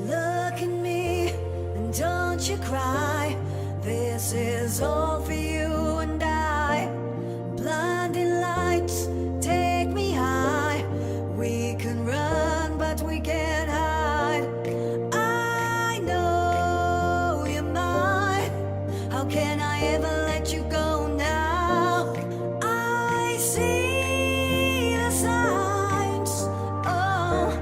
Look at me and don't you cry. This is all for you and I. Blinding lights take me high. We can run but we can't hide. I know you're mine. How can I ever let you go now? I see the signs. Oh,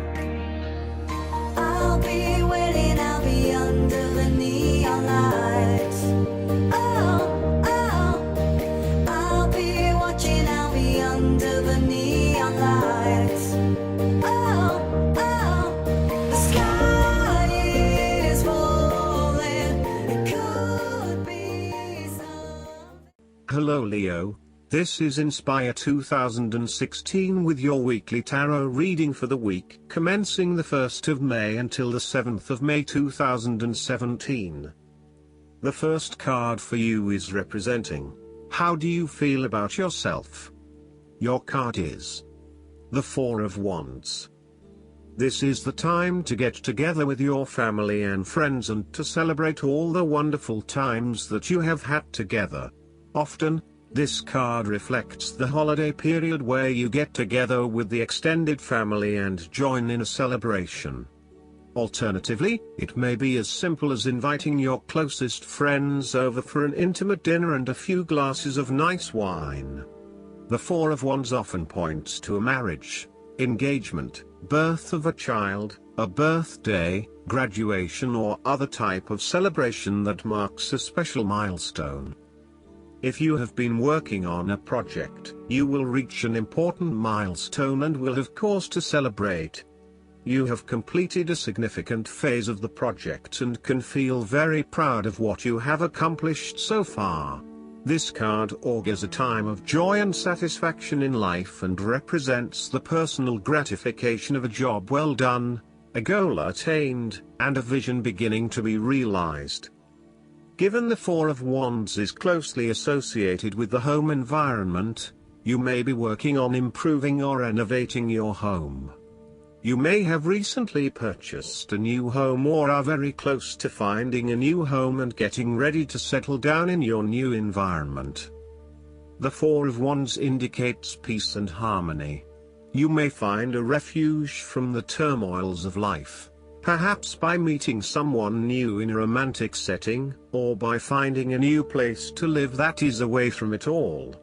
I'll be waiting, I'll be under the neon lights. Oh, oh, I'll be watching, I'll be under the neon lights. Oh, oh, the sky is falling, it could be something. Hello Leo, this is Inspire 2016 with your weekly tarot reading for the week commencing the 1st of May until the 7th of May 2017. The first card for you is representing, how do you feel about yourself? Your card is the Four of Wands. This is the time to get together with your family and friends and to celebrate all the wonderful times that you have had together. Often, this card reflects the holiday period where you get together with the extended family and join in a celebration. Alternatively, it may be as simple as inviting your closest friends over for an intimate dinner and a few glasses of nice wine. The Four of Wands often points to a marriage, engagement, birth of a child, a birthday, graduation or other type of celebration that marks a special milestone. If you have been working on a project, you will reach an important milestone and will have cause to celebrate. You have completed a significant phase of the project and can feel very proud of what you have accomplished so far. This card augurs a time of joy and satisfaction in life and represents the personal gratification of a job well done, a goal attained, and a vision beginning to be realized. Given the Four of Wands is closely associated with the home environment, you may be working on improving or renovating your home. You may have recently purchased a new home or are very close to finding a new home and getting ready to settle down in your new environment. The Four of Wands indicates peace and harmony. You may find a refuge from the turmoils of life, perhaps by meeting someone new in a romantic setting, or by finding a new place to live that is away from it all.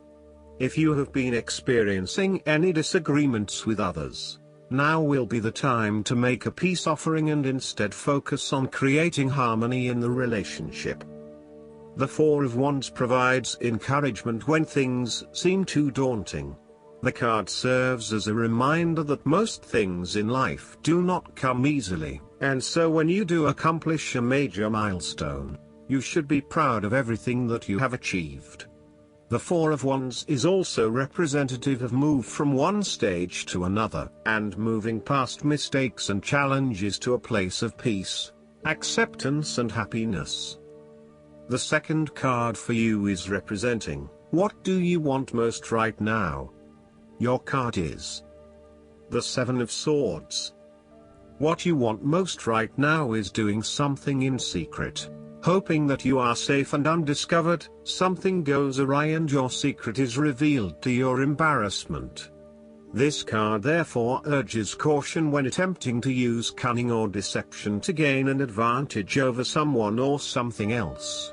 If you have been experiencing any disagreements with others, now will be the time to make a peace offering and instead focus on creating harmony in the relationship. The Four of Wands provides encouragement when things seem too daunting. The card serves as a reminder that most things in life do not come easily, and so when you do accomplish a major milestone, you should be proud of everything that you have achieved. The Four of Wands is also representative of move from one stage to another, and moving past mistakes and challenges to a place of peace, acceptance and happiness. The second card for you is representing, what do you want most right now? Your card is the Seven of Swords. What you want most right now is doing something in secret, hoping that you are safe and undiscovered. Something goes awry and your secret is revealed to your embarrassment. This card therefore urges caution when attempting to use cunning or deception to gain an advantage over someone or something else.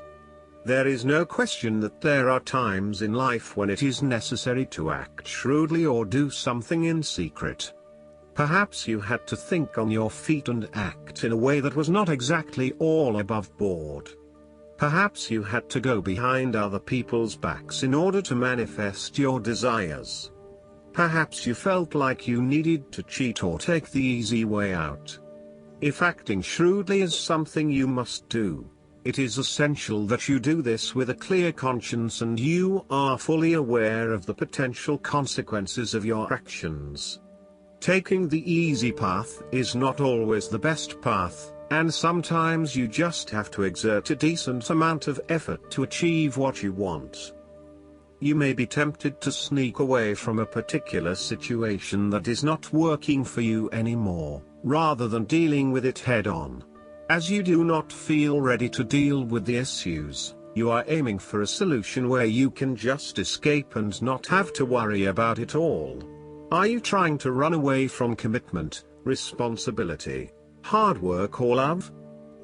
There is no question that there are times in life when it is necessary to act shrewdly or do something in secret. Perhaps you had to think on your feet and act in a way that was not exactly all above board. Perhaps you had to go behind other people's backs in order to manifest your desires. Perhaps you felt like you needed to cheat or take the easy way out. If acting shrewdly is something you must do, it is essential that you do this with a clear conscience and you are fully aware of the potential consequences of your actions. Taking the easy path is not always the best path, and sometimes you just have to exert a decent amount of effort to achieve what you want. You may be tempted to sneak away from a particular situation that is not working for you anymore, rather than dealing with it head-on. As you do not feel ready to deal with the issues, you are aiming for a solution where you can just escape and not have to worry about it all. Are you trying to run away from commitment, responsibility, hard work or love?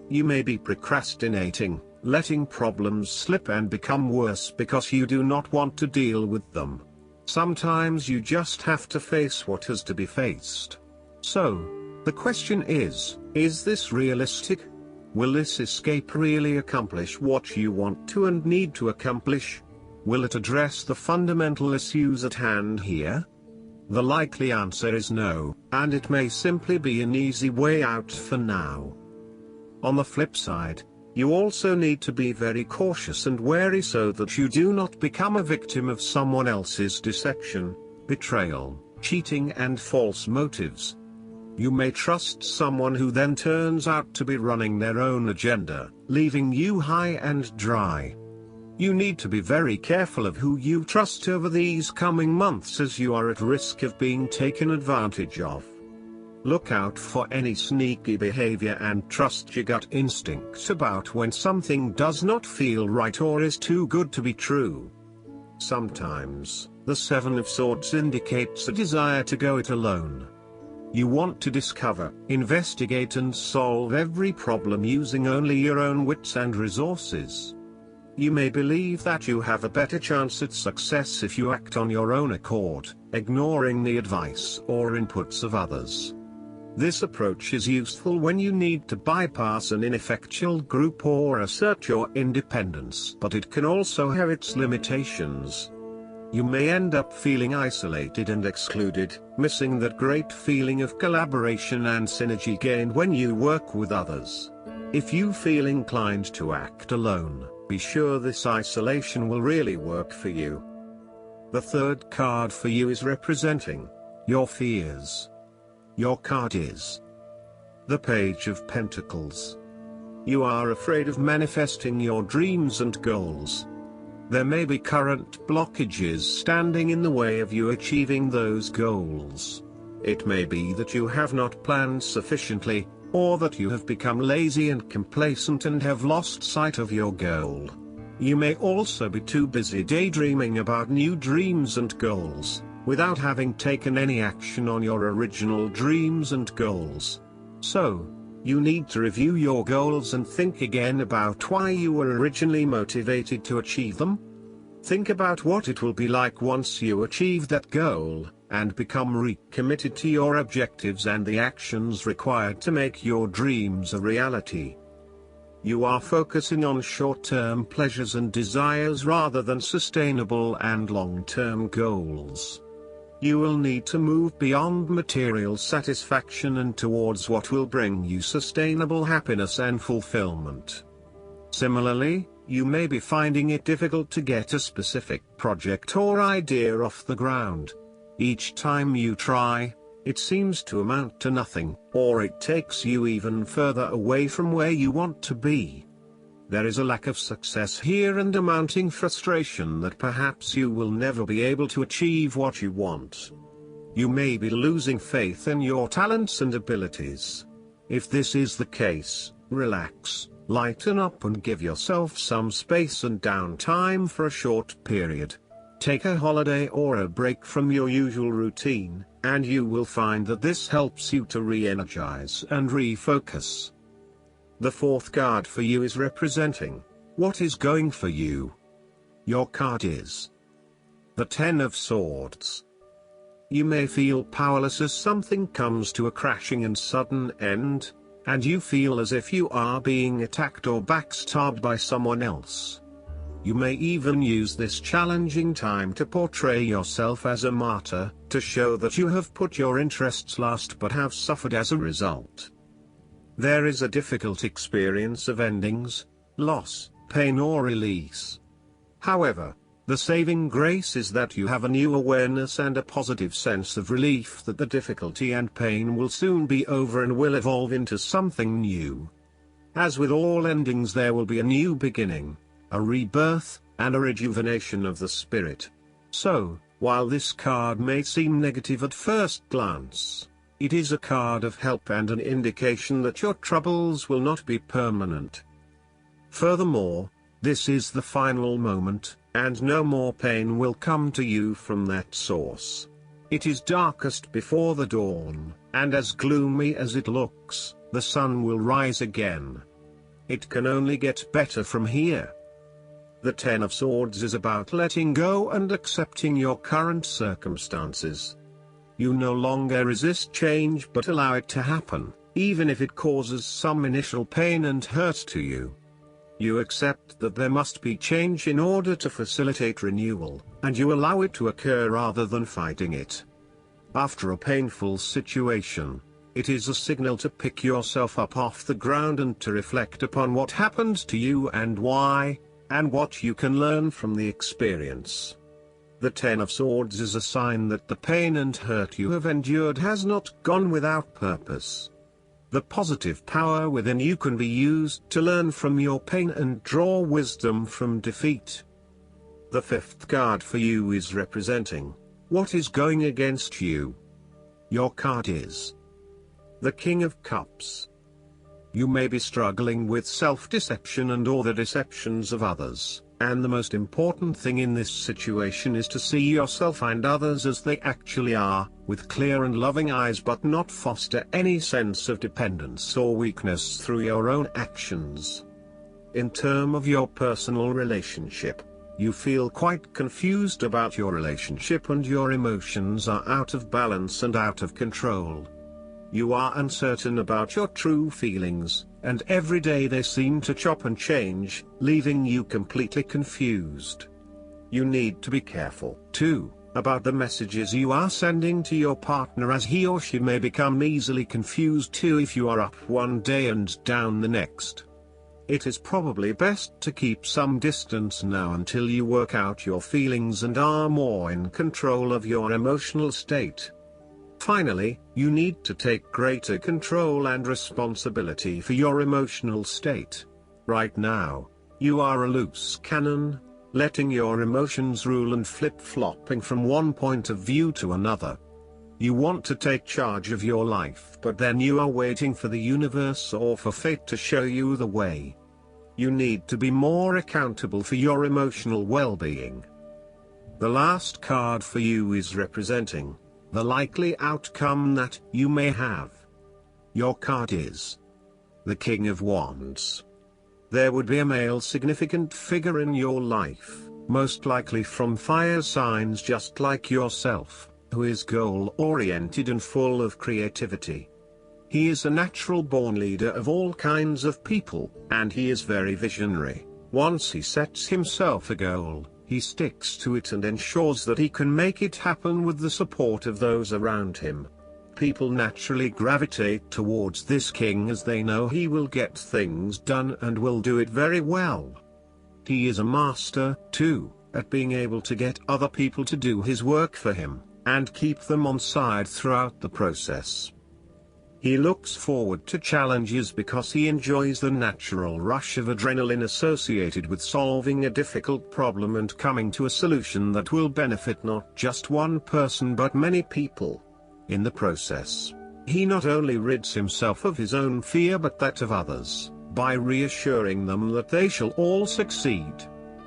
You may be procrastinating, letting problems slip and become worse because you do not want to deal with them. Sometimes you just have to face what has to be faced. So, the question is this realistic? Will this escape really accomplish what you want to and need to accomplish? Will it address the fundamental issues at hand here? The likely answer is no, and it may simply be an easy way out for now. On the flip side, you also need to be very cautious and wary so that you do not become a victim of someone else's deception, betrayal, cheating and false motives. You may trust someone who then turns out to be running their own agenda, leaving you high and dry. You need to be very careful of who you trust over these coming months, as you are at risk of being taken advantage of. Look out for any sneaky behavior and trust your gut instincts about when something does not feel right or is too good to be true. Sometimes, the Seven of Swords indicates a desire to go it alone. You want to discover, investigate and solve every problem using only your own wits and resources. You may believe that you have a better chance at success if you act on your own accord, ignoring the advice or inputs of others. This approach is useful when you need to bypass an ineffectual group or assert your independence, but it can also have its limitations. You may end up feeling isolated and excluded, missing that great feeling of collaboration and synergy gained when you work with others. If you feel inclined to act alone, be sure this isolation will really work for you. The third card for you is representing your fears. Your card is the Page of Pentacles. You are afraid of manifesting your dreams and goals. There may be current blockages standing in the way of you achieving those goals. It may be that you have not planned sufficiently, or that you have become lazy and complacent and have lost sight of your goal. You may also be too busy daydreaming about new dreams and goals, without having taken any action on your original dreams and goals. So, you need to review your goals and think again about why you were originally motivated to achieve them. Think about what it will be like once you achieve that goal, and become recommitted to your objectives and the actions required to make your dreams a reality. You are focusing on short-term pleasures and desires rather than sustainable and long-term goals. You will need to move beyond material satisfaction and towards what will bring you sustainable happiness and fulfillment. Similarly, you may be finding it difficult to get a specific project or idea off the ground. Each time you try, it seems to amount to nothing, or it takes you even further away from where you want to be. There is a lack of success here and a mounting frustration that perhaps you will never be able to achieve what you want. You may be losing faith in your talents and abilities. If this is the case, relax, lighten up and give yourself some space and downtime for a short period. Take a holiday or a break from your usual routine, and you will find that this helps you to re-energize and refocus. The fourth card for you is representing what is going for you. Your card is the Ten of Swords. You may feel powerless as something comes to a crashing and sudden end, and you feel as if you are being attacked or backstabbed by someone else. You may even use this challenging time to portray yourself as a martyr, to show that you have put your interests last but have suffered as a result. There is a difficult experience of endings, loss, pain or release. However, the saving grace is that you have a new awareness and a positive sense of relief that the difficulty and pain will soon be over and will evolve into something new. As with all endings, there will be a new beginning, a rebirth, and a rejuvenation of the spirit. So, while this card may seem negative at first glance, it is a card of help and an indication that your troubles will not be permanent. Furthermore, this is the final moment, and no more pain will come to you from that source. It is darkest before the dawn, and as gloomy as it looks, the sun will rise again. It can only get better from here. The Ten of Swords is about letting go and accepting your current circumstances. You no longer resist change but allow it to happen, even if it causes some initial pain and hurt to you. You accept that there must be change in order to facilitate renewal, and you allow it to occur rather than fighting it. After a painful situation, it is a signal to pick yourself up off the ground and to reflect upon what happened to you and why, and what you can learn from the experience. The Ten of Swords is a sign that the pain and hurt you have endured has not gone without purpose. The positive power within you can be used to learn from your pain and draw wisdom from defeat. The fifth card for you is representing what is going against you. Your card is the King of Cups. You may be struggling with self-deception and/or the deceptions of others, and the most important thing in this situation is to see yourself and others as they actually are, with clear and loving eyes, but not foster any sense of dependence or weakness through your own actions. In terms of your personal relationship, you feel quite confused about your relationship and your emotions are out of balance and out of control. You are uncertain about your true feelings, and every day they seem to chop and change, leaving you completely confused. You need to be careful, too, about the messages you are sending to your partner, as he or she may become easily confused too if you are up one day and down the next. It is probably best to keep some distance now until you work out your feelings and are more in control of your emotional state. Finally, you need to take greater control and responsibility for your emotional state. Right now, you are a loose cannon, letting your emotions rule and flip-flopping from one point of view to another. You want to take charge of your life, but then you are waiting for the universe or for fate to show you the way. You need to be more accountable for your emotional well-being. The last card for you is representing the likely outcome that you may have. Your card is the King of Wands. There would be a male significant figure in your life, most likely from fire signs just like yourself, who is goal-oriented and full of creativity. He is a natural-born leader of all kinds of people, and he is very visionary. Once he sets himself a goal, he sticks to it and ensures that he can make it happen with the support of those around him. People naturally gravitate towards this king as they know he will get things done and will do it very well. He is a master, too, at being able to get other people to do his work for him, and keep them on side throughout the process. He looks forward to challenges because he enjoys the natural rush of adrenaline associated with solving a difficult problem and coming to a solution that will benefit not just one person but many people. In the process, he not only rids himself of his own fear but that of others, by reassuring them that they shall all succeed.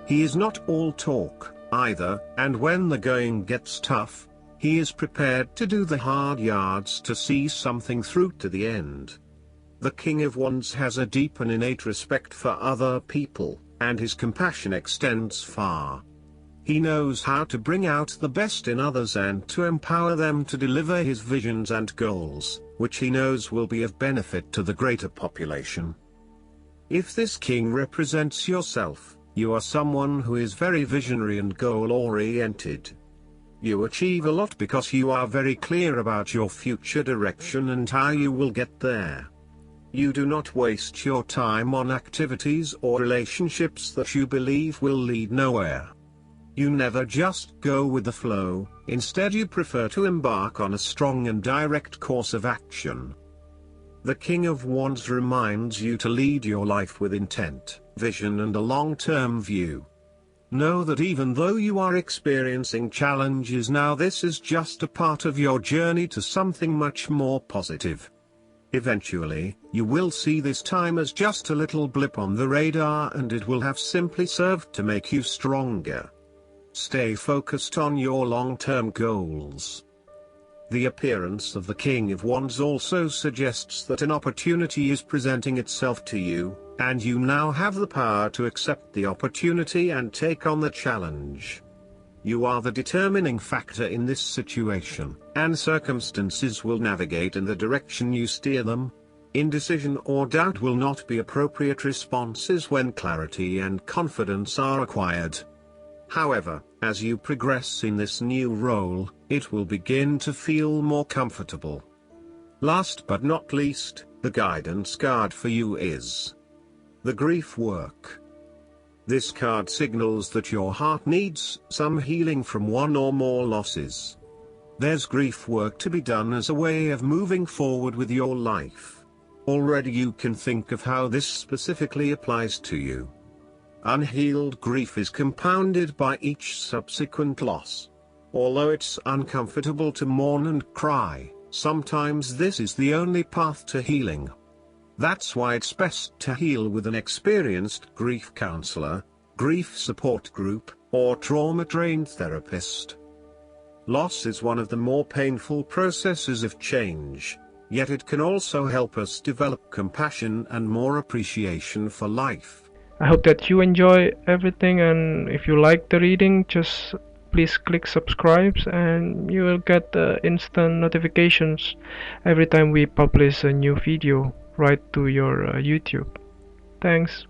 He is not all talk, either, and when the going gets tough, he is prepared to do the hard yards to see something through to the end. The King of Wands has a deep and innate respect for other people, and his compassion extends far. He knows how to bring out the best in others and to empower them to deliver his visions and goals, which he knows will be of benefit to the greater population. If this king represents yourself, you are someone who is very visionary and goal-oriented. You achieve a lot because you are very clear about your future direction and how you will get there. You do not waste your time on activities or relationships that you believe will lead nowhere. You never just go with the flow, instead you prefer to embark on a strong and direct course of action. The King of Wands reminds you to lead your life with intent, vision and a long-term view. Know that even though you are experiencing challenges now, this is just a part of your journey to something much more positive. Eventually, you will see this time as just a little blip on the radar, and it will have simply served to make you stronger. Stay focused on your long-term goals. The appearance of the King of Wands also suggests that an opportunity is presenting itself to you, and you now have the power to accept the opportunity and take on the challenge. You are the determining factor in this situation, and circumstances will navigate in the direction you steer them. Indecision or doubt will not be appropriate responses when clarity and confidence are acquired. However, as you progress in this new role, it will begin to feel more comfortable. Last but not least, the guidance card for you is the Grief Work. This card signals that your heart needs some healing from one or more losses. There's grief work to be done as a way of moving forward with your life. Already you can think of how this specifically applies to you. Unhealed grief is compounded by each subsequent loss. Although it's uncomfortable to mourn and cry, sometimes this is the only path to healing. That's why it's best to heal with an experienced grief counselor, grief support group, or trauma-trained therapist. Loss is one of the more painful processes of change, yet it can also help us develop compassion and more appreciation for life. I hope that you enjoy everything, and if you like the reading, just please click subscribe and you will get instant notifications every time we publish a new video right to your YouTube. Thanks.